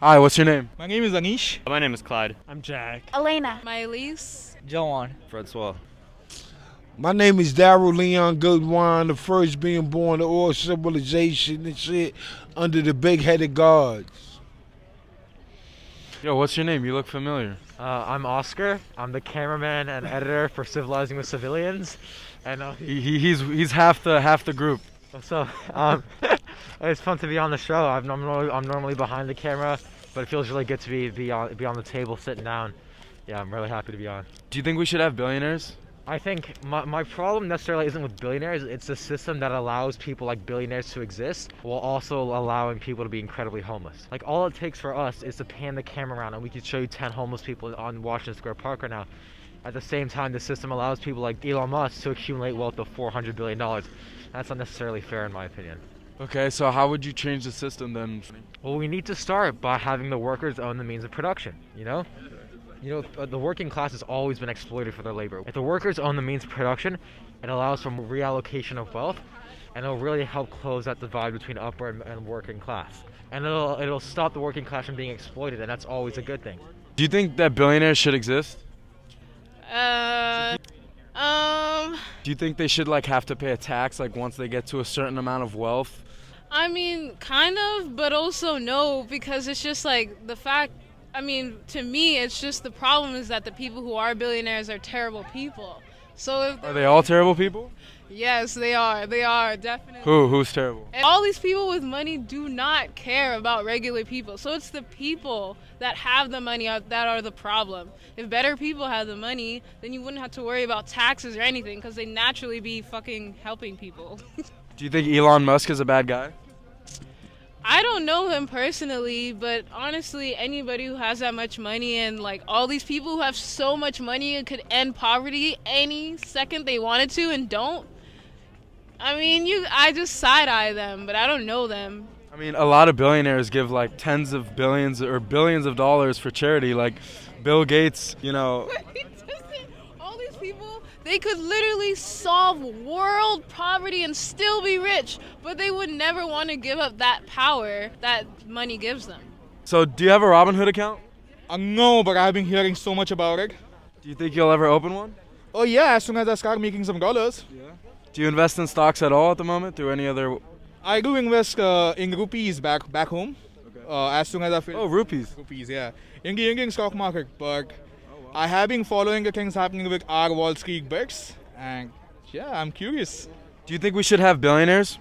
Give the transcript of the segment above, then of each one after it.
Hi, what's your name? My name is Anish. My name is Clyde. I'm Jack. Elena. Myelise. Joan. Francois. My name is Daryl Leon Goodwin, the first being born to all civilization and shit under the big-headed gods. Yo, what's your name? You look familiar. I'm Oscar. I'm the cameraman and editor for Civilizing with Civilians, and He's half the group. so it's fun to be on the show. I'm normally behind the camera, but it feels really good to be on the table sitting down. Yeah, I'm really happy to be on. Do you think we should have billionaires? I think my problem necessarily isn't with billionaires. It's a system that allows people like billionaires to exist while also allowing people to be incredibly homeless. Like, all it takes for us is to pan the camera around and we could show you 10 homeless people on Washington Square Park right now. At the same time, the system allows people like Elon Musk to accumulate wealth of $400 billion. That's not necessarily fair in my opinion. Okay, so how would you change the system then? Well, we need to start by having the workers own the means of production, you know? The working class has always been exploited for their labor. If the workers own the means of production, it allows for reallocation of wealth, and it'll really help close that divide between upper and working class. And it'll stop the working class from being exploited, and that's always a good thing. Do you think that billionaires should exist? Do you think they should have to pay a tax once they get to a certain amount of wealth? I mean, kind of, but also no, because it's just the fact. To me, it's just the problem is that the people who are billionaires are terrible people. So if Are they all terrible people? Yes, they are. They are, definitely. Who's terrible? And all these people with money do not care about regular people. So it's the people that have the money that are the problem. If better people had the money, then you wouldn't have to worry about taxes or anything because they naturally be fucking helping people. Do you think Elon Musk is a bad guy? I don't know him personally, but honestly, anybody who has that much money and all these people who have so much money and could end poverty any second they wanted to and don't. I just side-eye them, but I don't know them. A lot of billionaires give tens of billions or billions of dollars for charity, like Bill Gates, All these people, they could literally solve world poverty and still be rich, but they would never want to give up that power that money gives them. So do you have a Robinhood account? No, but I've been hearing so much about it. Do you think you'll ever open one? Oh yeah, as soon as I start making some dollars. Yeah. Do you invest in stocks at all at the moment through any other? I do invest in rupees back home. Okay. As soon as I feel. Oh, rupees. Rupees, yeah. In the Indian stock market, but I have been following the things happening with our Wall Street bets, and yeah, I'm curious. Do you think we should have billionaires?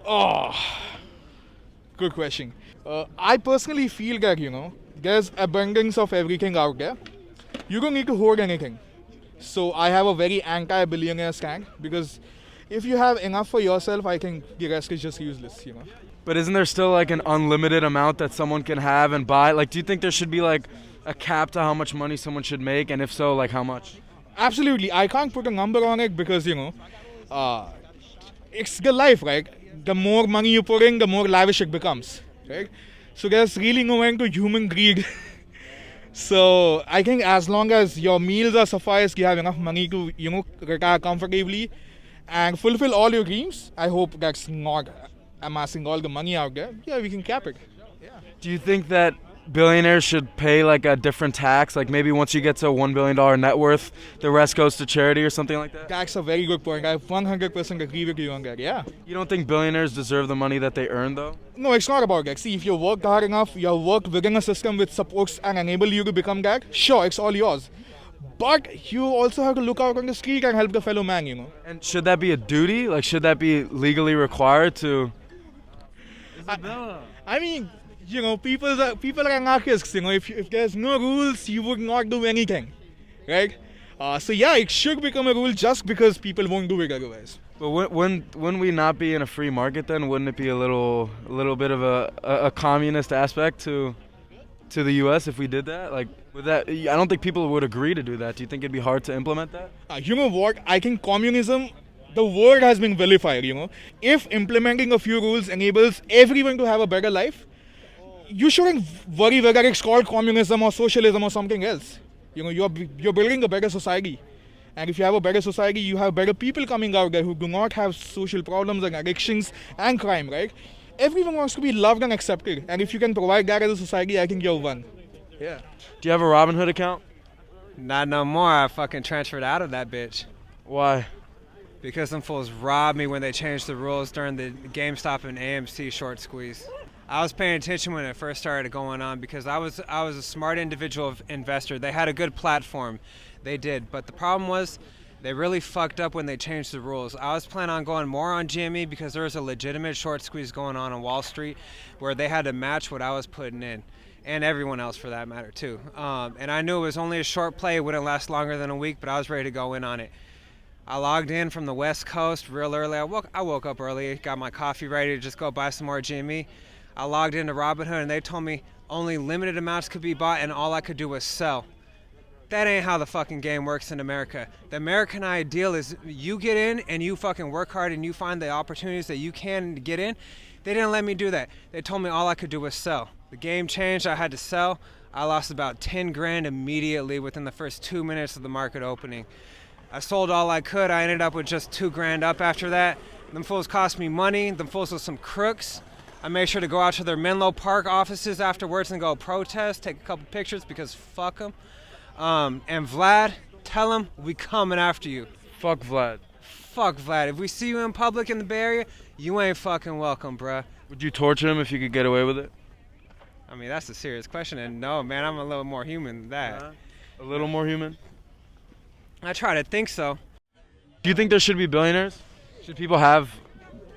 Oh, good question. I personally feel that, there's abundance of everything out there. You don't need to hoard anything. So I have a very anti-billionaire stand because if you have enough for yourself, I think the rest is just useless, But isn't there still an unlimited amount that someone can have and buy? Do you think there should be a cap to how much money someone should make, and if so, how much? Absolutely. I can't put a number on it because, it's the life, right? The more money you put in, the more lavish it becomes, right? So there's really no end to human greed. So I think as long as your meals are sufficed, you have enough money to, retire comfortably and fulfill all your dreams. I hope that's not amassing all the money out there. Yeah, we can cap it. Yeah. Do you think that billionaires should pay a different tax? Maybe once you get to a $1 billion net worth, the rest goes to charity or something like that? That's a very good point. I 100% agree with you on that, yeah. You don't think billionaires deserve the money that they earn, though? No, it's not about that. See, if you work hard enough, you work within a system which supports and enable you to become that, sure, it's all yours. But you also have to look out on the street and help the fellow man, And should that be a duty? Should that be legally required to... People are anarchists, If there's no rules, you would not do anything, right? So yeah, it should become a rule just because people won't do it otherwise. But wouldn't we not be in a free market then? Wouldn't it be a little bit of a communist aspect to the U.S. if we did that? With that, I don't think people would agree to do that. Do you think it'd be hard to implement that? You know what? I think communism, the word has been vilified, If implementing a few rules enables everyone to have a better life, you shouldn't worry whether it's called communism or socialism or something else. You're building a better society. And if you have a better society, you have better people coming out there who do not have social problems and addictions and crime, right? everyone wants to be loved and accepted. And if you can provide that as a society, I think you're one. Yeah. Do you have a Robinhood account? Not no more. I fucking transferred out of that bitch. Why? Because some fools robbed me when they changed the rules during the GameStop and AMC short squeeze. I was paying attention when it first started going on because I was a smart individual investor. They had a good platform. They did. But the problem was they really fucked up when they changed the rules. I was planning on going more on GME because there was a legitimate short squeeze going on Wall Street where they had to match what I was putting in. And everyone else for that matter too. And I knew it was only a short play. It wouldn't last longer than a week, but I was ready to go in on it. I logged in from the West Coast real early. I woke up early, got my coffee ready to just go buy some more GME. I logged into Robinhood and they told me only limited amounts could be bought and all I could do was sell. That ain't how the fucking game works in America. The American ideal is you get in and you fucking work hard and you find the opportunities that you can get in. They didn't let me do that. They told me all I could do was sell. The game changed, I had to sell. I lost about 10 grand immediately within the first 2 minutes of the market opening. I sold all I could. I ended up with just 2 grand up after that. Them fools cost me money. Them fools were some crooks. I made sure to go out to their Menlo Park offices afterwards and go protest, take a couple pictures because fuck them. And Vlad, tell him we coming after you. Fuck Vlad. Fuck Vlad. If we see you in public in the Bay Area, you ain't fucking welcome, bruh. Would you torture him if you could get away with it? I mean, that's a serious question. And no, man, I'm a little more human than that. A little more human? I try to think so. Do you think there should be billionaires? Should people have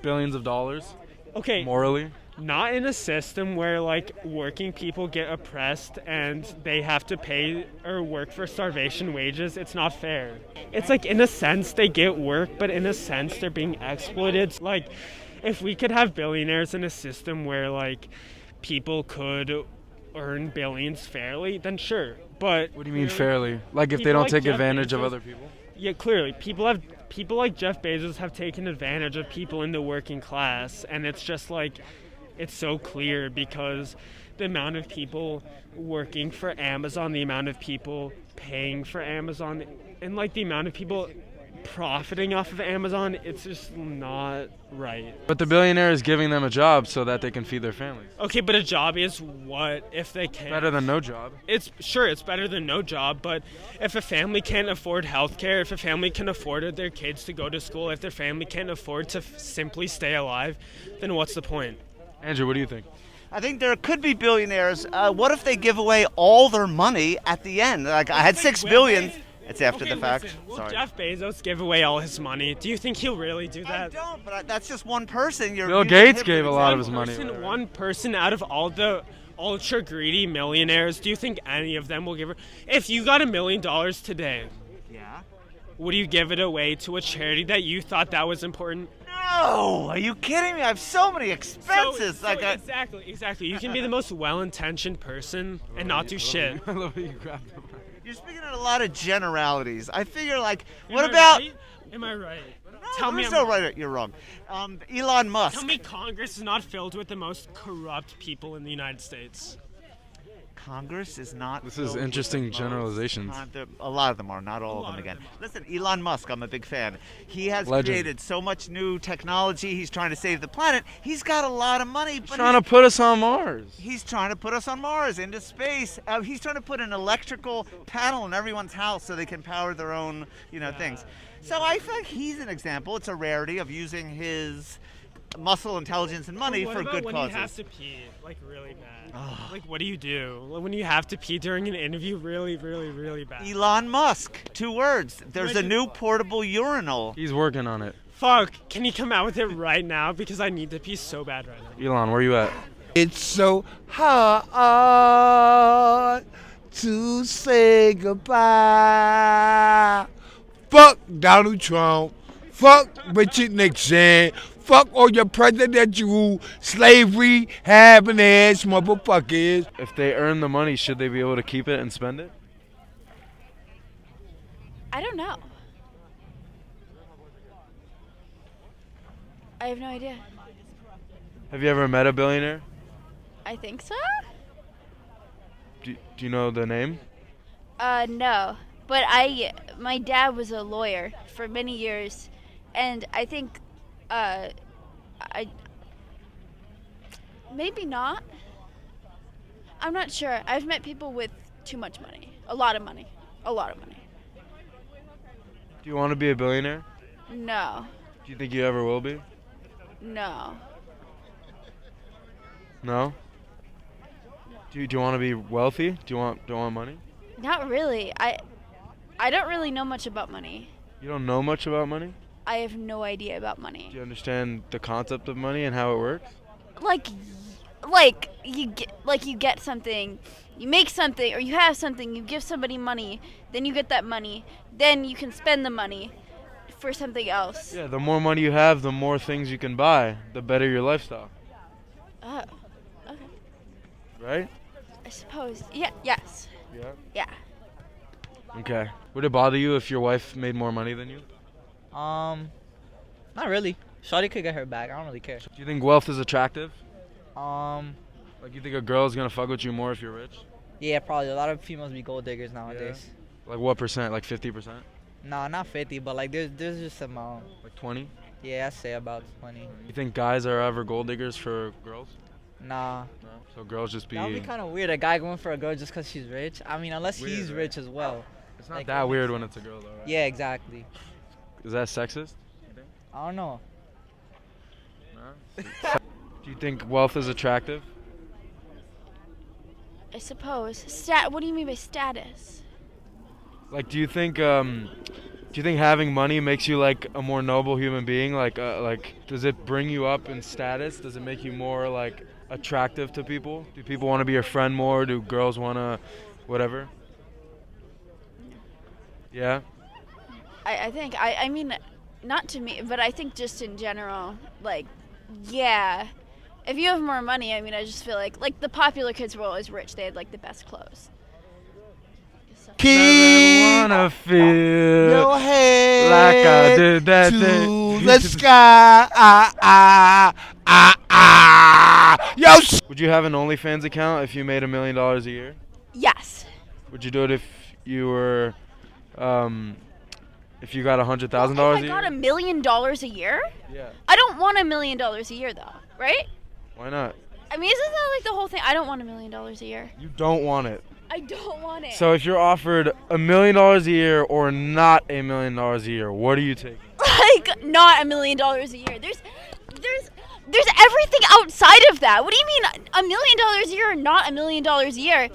billions of dollars? Okay, Morally? not in a system where like working people get oppressed and they have to pay or work for starvation wages. It's not fair. It's like in a sense they get work, but in a sense they're being exploited. Like if we could have billionaires in a system where like people could earn billions fairly, then sure. But What do you mean fairly? Like if they people don't like take Jeff advantage of Bezos- other people? Yeah, clearly people like Jeff Bezos have taken advantage of people in the working class, and it's just like it's so clear because the amount of people working for Amazon, the amount of people paying for Amazon, and like the amount of people profiting off of Amazon, it's just not right. But the billionaire is giving them a job so that they can feed their families. Okay, but a job is what if they can't? Better than no job. It's better than no job, but if a family can't afford healthcare, if a family can afford their kids to go to school, if their family can't afford to simply stay alive, then what's the point? Andrew, what do you think? I think there could be billionaires. What if they give away all their money at the end? Like I had $6 billion. It's after Okay, the fact. listen, will Sorry. Jeff Bezos give away all his money? Do you think he'll really do I that? don't, but that's just one person. Bill Gates gave a lot of his money. One person out of all the ultra greedy millionaires, do you think any of them will give her? If you got $1 million today, Yeah. would you give it away to a charity that you thought that was important? No, are you kidding me? I have so many expenses. Exactly. You can be the most well-intentioned person and not do shit. I love how you grabbed them. You're speaking in a lot of generalities. I figure, like, what Am I about? right? Am I right? No, Tell me there's I'm no right. You're wrong. Elon Musk. Tell me Congress is not filled with the most corrupt people in the United States. Congress is not. This is filled with interesting the most generalizations. A lot of them are, not all of them again. Listen, Elon Musk, I'm a big fan. He has created so much new technology. He's trying to save the planet. He's got a lot of money, but Trying to put us on Mars. he's trying to put us on Mars, into space. He's trying to put an electrical panel in everyone's house so they can power their own, things. So I feel like he's an example. It's a rarity of using his muscle, intelligence, and money What for about good when causes. you have to pee, like really bad? Like what do you do when you have to pee during an interview really, really, really bad? Elon Musk, 2 words. There's a Imagine- new portable urinal. He's working on it. Fuck, can you come out with it right now? Because I need to pee so bad right now. Elon, where you at? It's so hard to say goodbye. Fuck Donald Trump. Fuck Richard Nixon. Fuck all your presidential slavery having ass motherfuckers. If they earn the money, should they be able to keep it and spend it? I don't know. I have no idea. Have you ever met a billionaire? I think so? Do you know the name? No. But my dad was a lawyer for many years, and I think, Maybe not. I'm not sure. I've met people with too much money. A lot of money. A lot of money. Do you want to be a billionaire? No. Do you think you ever will be? No. No? Do you want to be wealthy? Do you want money? Not really. I don't really know much about money. You don't know much about money? I have no idea about money. Do you understand the concept of money and how it works? Like you get something, you make something, or you have something, you give somebody money, then you get that money, then you can spend the money for something else. Yeah, the more money you have, the more things you can buy, the better your lifestyle. Oh, okay. Right? I suppose. Yeah. Yes. Yeah. Yeah. Okay. Would it bother you if your wife made more money than you? Not really. Shawty could get her back. I don't really care. Do you think wealth is attractive? Um, Like, you think a girl's gonna fuck with you more if you're rich? yeah, probably. A lot of females be gold diggers nowadays. Like, what percent? Like 50%? Nah, not 50, but like there's just some. Like 20? Yeah, I say about 20. You think guys are ever gold diggers for girls? Nah. No. So girls just be. That would be kind of weird. A guy going for a girl just because she's rich. I mean, unless Weird, he's right? rich as well. It's not like, that weird when it's a girl, though, right? Yeah, exactly. Is that sexist? I don't know. No? Do you think wealth is attractive? I suppose. What do you mean by status? Like, do you think having money makes you like a more noble human being? Like, does it bring you up in status? Does it make you more like attractive to people? Do people want to be your friend more? Do girls want to, whatever? Yeah. I think I mean, not to me, but I think just in general, like, yeah. If you have more money, I mean, I just feel like the popular kids were always rich. They had like the best clothes. Keep Wanna feel your head like I did that to day. the sky. Yo. Would you have an OnlyFans account if you made $1 million a year? Yes. Would you do it if you were, if you got $100,000 Well, if a I year? got $1 million a year? Yeah. I don't want $1 million a year though, right? Why not? I mean, isn't that like the whole thing? I don't want $1 million a year. You don't want it. I don't want it. So if you're offered $1 million a year or not $1 million a year, what are you taking? Like not $1 million a year. There's everything outside of that. What do you mean $1 million a year or not $1 million a year?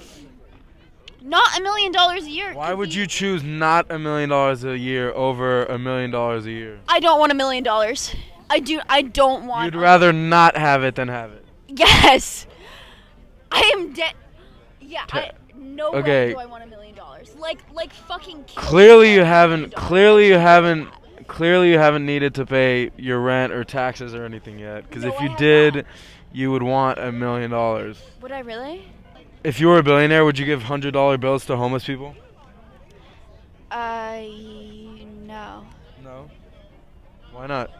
Not $1 million a year. Why would you choose not $1 million a year over $1 million a year? I don't want $1 million. I don't want. You'd rather not have it than have it. Yes. I am dead. Yeah. No way Okay. do I want $1 million. Like fucking. kill Clearly me you for $1 haven't. million. Clearly you haven't needed to pay your rent or taxes or anything yet. Because No, if I you have did, not. you would want $1 million. Would I really? If you were a billionaire, would you give $100 bills to homeless people? No. No. Why not?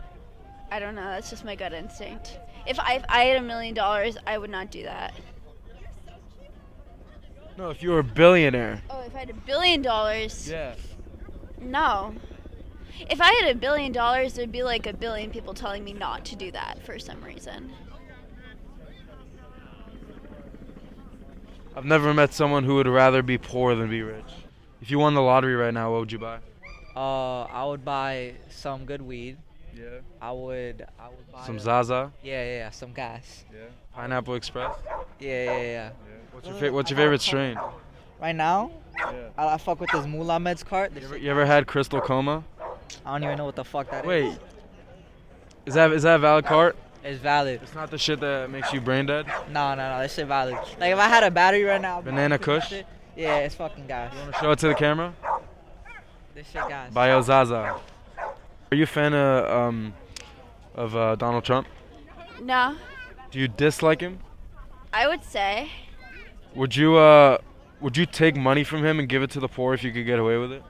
I don't know. That's just my gut instinct. If I had $1 million, I would not do that. No, if you were a billionaire. Oh, if I had $1 billion. Yeah. No. If I had $1 billion, there'd be like 1 billion people telling me not to do that for some reason. I've never met someone who would rather be poor than be rich. If you won the lottery right now, what would you buy? I would buy some good weed. Yeah. I would buy Some Zaza. Yeah, some gas. Yeah. Pineapple Express. Yeah. What's your favorite strain? Right now, Yeah. I fuck with this Moolah Meds cart. You ever had Crystal Coma? I don't even know what the fuck that is. Wait. Is that a valid cart? It's valid. It's not the shit that makes you brain dead? No, that shit valid. Like if I had a battery right now. I'd be Banana fucking with Kush? it. Yeah, it's fucking gas. Show it to the camera. This shit gas. Bio Zaza. Are you a fan of Donald Trump? No. Do you dislike him? I would say. Would you take money from him and give it to the poor if you could get away with it?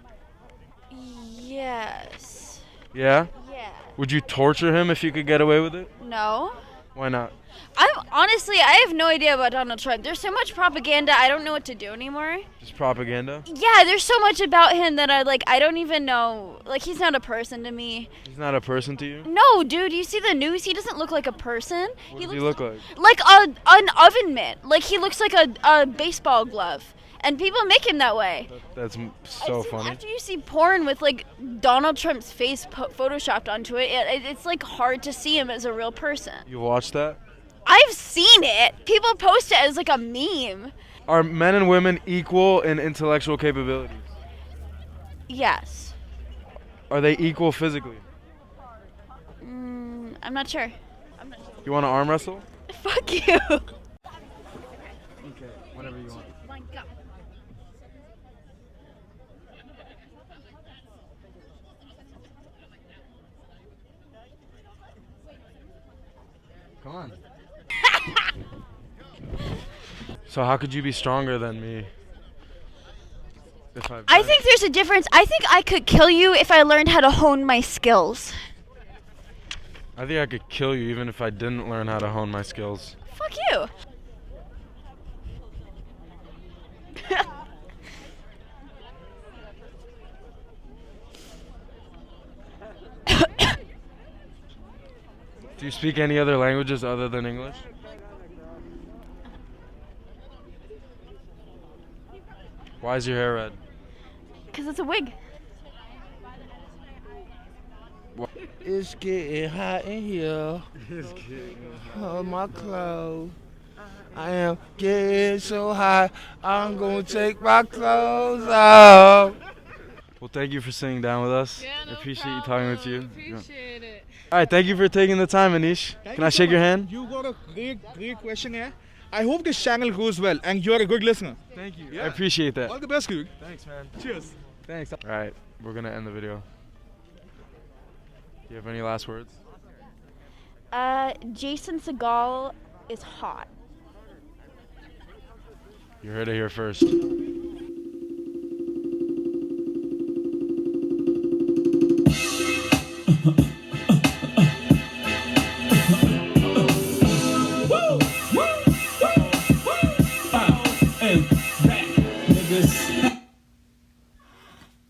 Yes. Yeah? Yeah. Would you torture him if you could get away with it? No. Why not? I have no idea about Donald Trump. There's so much propaganda. I don't know what to do anymore. Just propaganda? Yeah, there's so much about him that I don't even know. Like, he's not a person to me. He's not a person to you? No, dude, you see the news? He doesn't look like a person. What does he look like? Like an oven mitt. Like, he looks like a baseball glove. And people make him that way. That's so funny. After you see porn with, like, Donald Trump's face photoshopped onto it, it's, like, hard to see him as a real person. You watched that? I've seen it. People post it as, like, a meme. Are men and women equal in intellectual capabilities? Yes. Are they equal physically? I'm not sure. You want to arm wrestle? Fuck you. Okay, whatever you want. Come on. So how could you be stronger than me? I think there's a difference. I think I could kill you if I learned how to hone my skills. I think I could kill you even if I didn't learn how to hone my skills. Fuck you. Do you speak any other languages other than English? Why is your hair red? Because it's a wig. It's getting hot in here. Hold my clothes. I am getting so hot. I'm gonna take my clothes off. Well, thank you for sitting down with us. Yeah, no I appreciate problem. you talking with you. Appreciate it. All right, thank you for taking the time, Anish. Can I shake your hand? You got a great question here. I hope this channel goes well and you're a good listener. Thank you. I appreciate that. All the best, Greg. Thanks, man. Cheers. Thanks. All right, we're gonna end the video. Do you have any last words? Jason Segal is hot. You heard it here first.